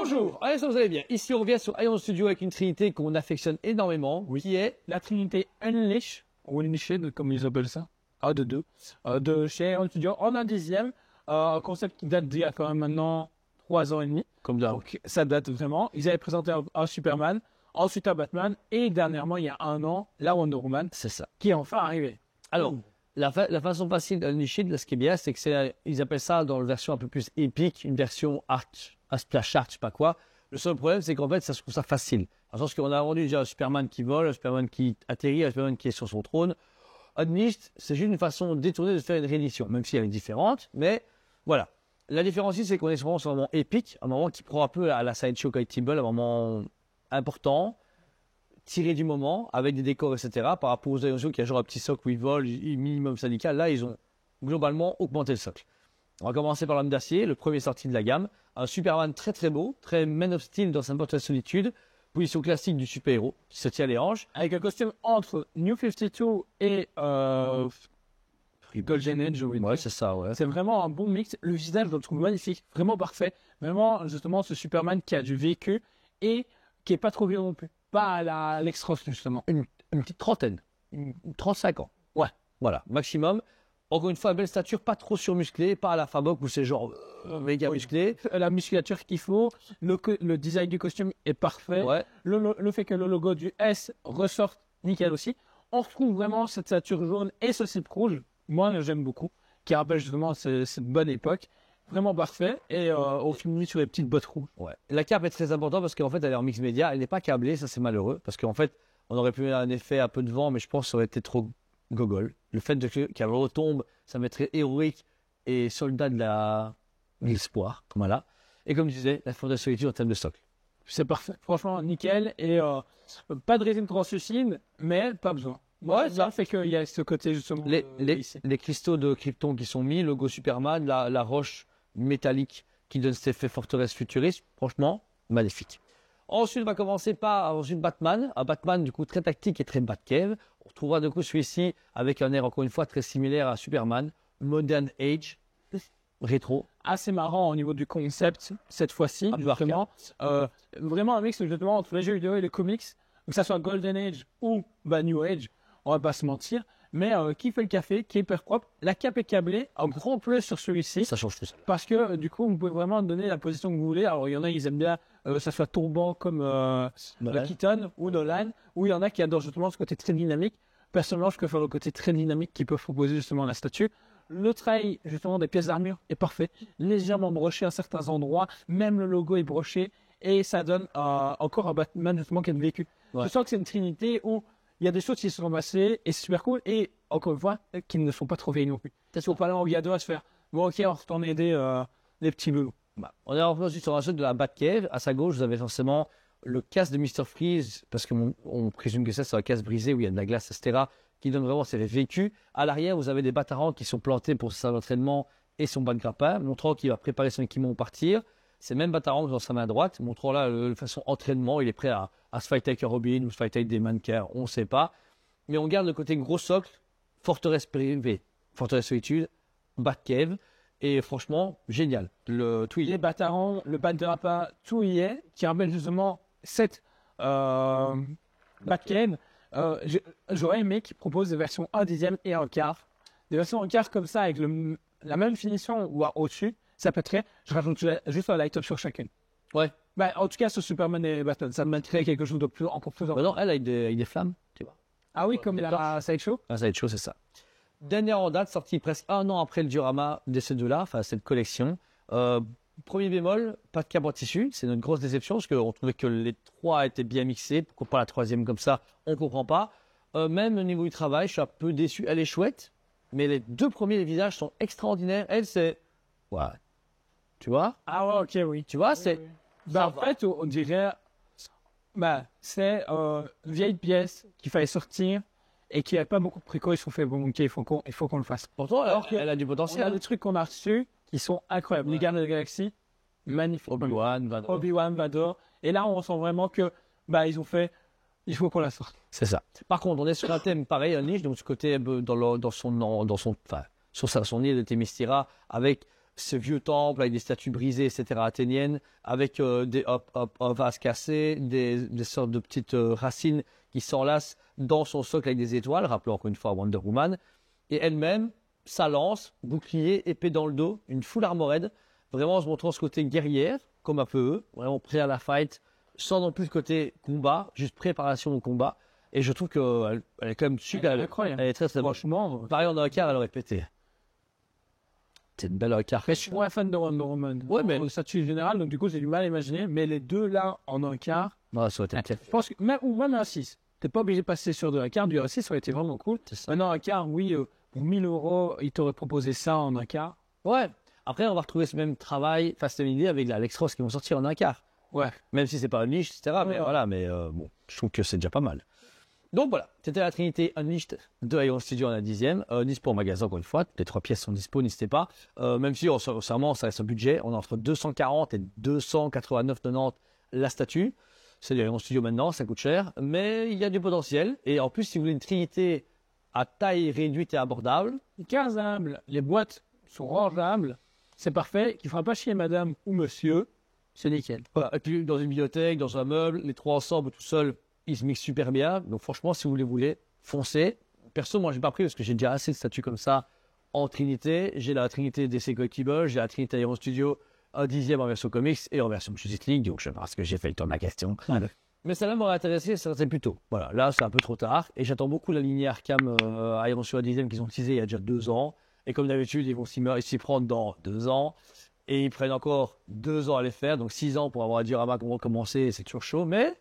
Bonjour, allez, ça vous allez bien. Ici, on revient sur Ion Studio avec une trinité qu'on affectionne énormément, qui est La trinité Unleash, ou Unleashed, comme ils appellent ça, de chez Ion Studio, en un dixième, un concept qui date d'il y a quand même maintenant 3 ans et demi. comme d'hab. Donc, ça date vraiment. Ils avaient présenté un Superman, ensuite un Batman, et dernièrement, il y a 1 an, la Wonder Woman, C'est ça. qui est enfin arrivée. Alors, la façon facile d'Unleashed, là, ce qui est bien, c'est que ils appellent ça dans la version un peu plus épique, une version art, un splash art, je sais pas quoi. Le seul problème, c'est qu'en fait, ça se trouve ça facile. Dans le sens qu'on a rendu déjà un Superman qui vole, un Superman qui atterrit, un Superman qui est sur son trône. Unleashed, c'est juste une façon détournée de faire une réédition, même si elle est différente, mais voilà. La différence ici, c'est qu'on est vraiment sur un moment épique, un moment qui prend un peu à la sideshow Collectible, un moment important, tiré du moment, avec des décors, etc. Par rapport aux Ion Studio qui a genre un petit socle où ils volent, minimum syndical. Là, ils ont globalement augmenté le socle. On va commencer par l'homme d'acier, le premier sorti de la gamme. Un Superman très très beau, très Man of Steel dans sa portrait de solitude. Position classique du super-héros, qui se tient les hanches. Avec un costume entre New 52 et Golden Age, j'ai envie de Ouais, dire. c'est ça, ouais. C'est vraiment un bon mix. Le visage, je le trouve magnifique, vraiment parfait. Vraiment, justement, ce Superman qui a du vécu et qui est pas trop vieux non plus. Pas à l'ex-Ross, justement. Une petite trentaine, 35 ans. Ouais. Voilà, maximum. Encore une fois, belle stature, pas trop surmusclée, pas à la Fabok où c'est genre méga musclé. La musculature qu'il faut, le design du costume est parfait. Ouais. Le fait que le logo du S ressorte nickel aussi. On retrouve vraiment cette stature jaune et ce slip rouge. Moi, j'aime beaucoup. Qui rappelle justement cette bonne époque. Vraiment parfait. Et on finit sur les petites bottes rouges. Ouais. La cape est très importante parce qu'en fait, elle est en mix média. Elle n'est pas câblée, ça c'est malheureux. Parce qu'en fait, on aurait pu mettre un effet un peu de vent, mais je pense que ça aurait été trop gogol. Le fait qu'elle retombe, ça mettrait héroïque et soldat de l'espoir, comme là. Et comme je disais, la force de solitude en termes de socle. C'est parfait. Franchement, nickel. Et pas de résine translucide, mais pas besoin. Ouais, Ça fait qu'il y a ce côté justement. Ici. Les cristaux de Krypton qui sont mis, logo Superman, la roche métallique qui donne cet effet forteresse futuriste, franchement, magnifique. Ensuite, on va commencer par une Batman, un Batman du coup très tactique et très Batcave. On retrouvera du coup celui-ci avec un air encore une fois très similaire à Superman, Modern Age, rétro. Assez marrant au niveau du concept cette fois-ci. Ah, Justement. Vraiment un mix justement entre les jeux vidéo et les comics. Que ça soit Golden Age ou New Age, on va pas se mentir. Mais qui fait le café, qui est hyper propre. La cape est câblée, un grand plus sur celui-ci. Ça change tout ça. Parce que du coup, vous pouvez vraiment donner la position que vous voulez. Alors, il y en a, ils aiment bien que ça soit tombant comme Keaton ou Nolan. Ou il y en a qui adorent justement ce côté très dynamique. Personnellement, je préfère le côté très dynamique qui peut proposer justement la statue. Le travail justement des pièces d'armure est parfait. Légèrement broché à certains endroits. Même le logo est broché. Et ça donne encore un Batman justement qui a de vécu. Ouais. Je sens que c'est une trinité où il y a des choses qui sont ramassées et c'est super cool. Et encore une fois, qui ne sont pas trop vieilles non plus. Peut-être qu'on peut aller en Gado à se faire. Bon, ok, on retourne aider les petits loulous. On est ensuite sur un jeu de la Batcave. À sa gauche, vous avez forcément le casque de Mr. Freeze, parce qu'on présume que ça, c'est un casque brisé où il y a de la glace, etc., qui donne vraiment ses vécus. À l'arrière, vous avez des batarans qui sont plantés pour sa salle d'entraînement et son bas de grappin, montrant qu'il va préparer son équipement pour partir. C'est même bataran dans sa main droite, montrant là de façon entraînement, il est prêt à se fighter avec un Robin ou se fighter avec des mannequins, on ne sait pas. Mais on garde le côté gros socle, forteresse privée, forteresse solitude, Batcave, et franchement, génial. Tout y Les est. batarons, le bat de lapin, tout y est, qui rappelle justement cette Batcave. J'aurais aimé qu'ils proposent des versions 1 dixième et 1 quart. Des versions 1 quart comme ça, avec la même finition ou au-dessus, ça pèterait. Je rajoute juste un light-up sur chacune. Ouais. En tout cas, sur Superman et Batman, ça me mettrait quelque chose de plus, encore plus. Bah non, elle a des flammes, tu vois. Ah oui, comme la Sideshow. Ah, ça va être chaud, c'est ça. Dernière en date, sortie presque 1 an après le diorama de ces deux-là, enfin cette collection. Premier bémol, pas de cabre en tissu, c'est notre grosse déception parce qu'on trouvait que les trois étaient bien mixés. Pourquoi pas la troisième comme ça, on ne comprend pas. Même au niveau du travail, je suis un peu déçu. Elle est chouette, mais les deux premiers les visages sont extraordinaires. Elle, c'est. Ouais. Tu vois? Ah ouais, ok, oui. Tu vois, c'est. En fait, on dirait. C'est une vieille pièce qu'il fallait sortir et qui n'avait pas beaucoup de préco. Ils se sont fait, bon, ok, il faut qu'on le fasse. Pourtant, Alors elle a du Il y a potentiel. des trucs qu'on a reçus qui sont incroyables. Les Gardiens de la Galaxie, magnifique. Obi-Wan, Vador. Obi-Wan, Vador. Et là, on sent vraiment que, ils ont fait, il faut qu'on la sorte. C'est ça. Par contre, on est sur un thème pareil, un niche, donc ce côté son île de Themyscira, avec ce vieux temple avec des statues brisées, etc. athéniennes, avec un vase cassé, des sortes de petites racines qui s'enlacent dans son socle avec des étoiles, rappelons encore une fois Wonder Woman, et elle-même, sa lance, bouclier, épée dans le dos, une full armored, vraiment en se montrant ce côté guerrière, comme un peu eux, vraiment prêt à la fight, sans non plus le côté combat, juste préparation au combat. Et je trouve qu'elle est quand même super. Elle est incroyable. Elle est très très bonne. Franchement, Pareil en Dakar, elle aurait pété. C'est une belle Dakar. mais je suis moins fan de Wonder Woman. Ouais, mais- Au statut général, donc du coup, j'ai du mal à imaginer. Mais les deux là, en un quart, Non, ça aurait été. je pense que même un 6. T'es pas obligé de passer sur de la carte. Du R6, ça aurait été vraiment cool. C'est ça. Maintenant, un quart, oui, pour 1000 €, il t'aurait proposé ça en un quart. Ouais. Après, on va retrouver ce même travail Fast and Idea avec la Lexros qui vont sortir en Dakar. Ouais. Même si c'est pas Unleashed, etc. Mais Ouais. voilà, mais bon, je trouve que c'est déjà pas mal. Donc voilà, c'était la Trinité Unleashed de Iron Studio en la 10e. Dispo en magasin encore une fois, les 3 pièces sont dispo, n'hésitez pas. Même si, sincèrement, ça reste un budget, on est entre 240 et 289,90 la statue. C'est du Iron Studio maintenant, ça coûte cher, mais il y a du potentiel. Et en plus, si vous voulez une Trinité à taille réduite et abordable, Casable. Les boîtes sont rangeables. C'est parfait. Qui fera pas chier madame ou monsieur. C'est nickel. voilà. Et puis dans une bibliothèque, dans un meuble, les trois ensemble tout seuls, ils se mixent super bien. Donc franchement, si vous les voulez, foncez. Perso, moi, j'ai pas pris parce que j'ai déjà assez de statues comme ça en Trinité. J'ai la Trinité DC Collectibles, j'ai la Trinité Iron Studio, un 10e en version comics et en version Justice League. Donc je pense que j'ai fait le tour de ma question. Mais celle-là m'aurait intéressé, ça serait plus tôt. Voilà, là, c'est un peu trop tard. Et j'attends beaucoup la lignée Arkham Iron Studio 10e qu'ils ont teasé il y a déjà 2 ans. Et comme d'habitude, ils vont s'y prendre dans 2 ans. Et ils prennent encore 2 ans à les faire. Donc 6 ans pour avoir un diorama comment commencer. C'est toujours chaud. Mais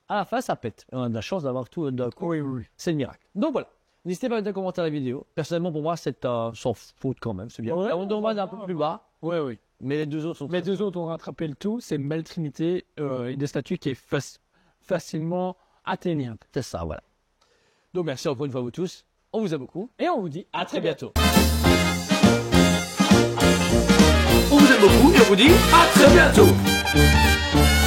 à la fin, ça pète. Et on a de la chance d'avoir tout d'un coup. Oui. C'est le miracle. Donc voilà. N'hésitez pas à mettre un commentaire à la vidéo. Personnellement, pour moi, c'est sans faute quand même. C'est bien. Ouais. La Wonder Woman est un peu plus bas. Oui. Mais les deux autres sont Mais deux autres ont rattrapé le tout. C'est une belle trinité et des statues qui est facilement atteignable. C'est ça, voilà. Donc merci encore une fois à vous tous. On vous aime beaucoup. Et on vous dit À très bientôt. On vous aime beaucoup et on vous dit à très bientôt.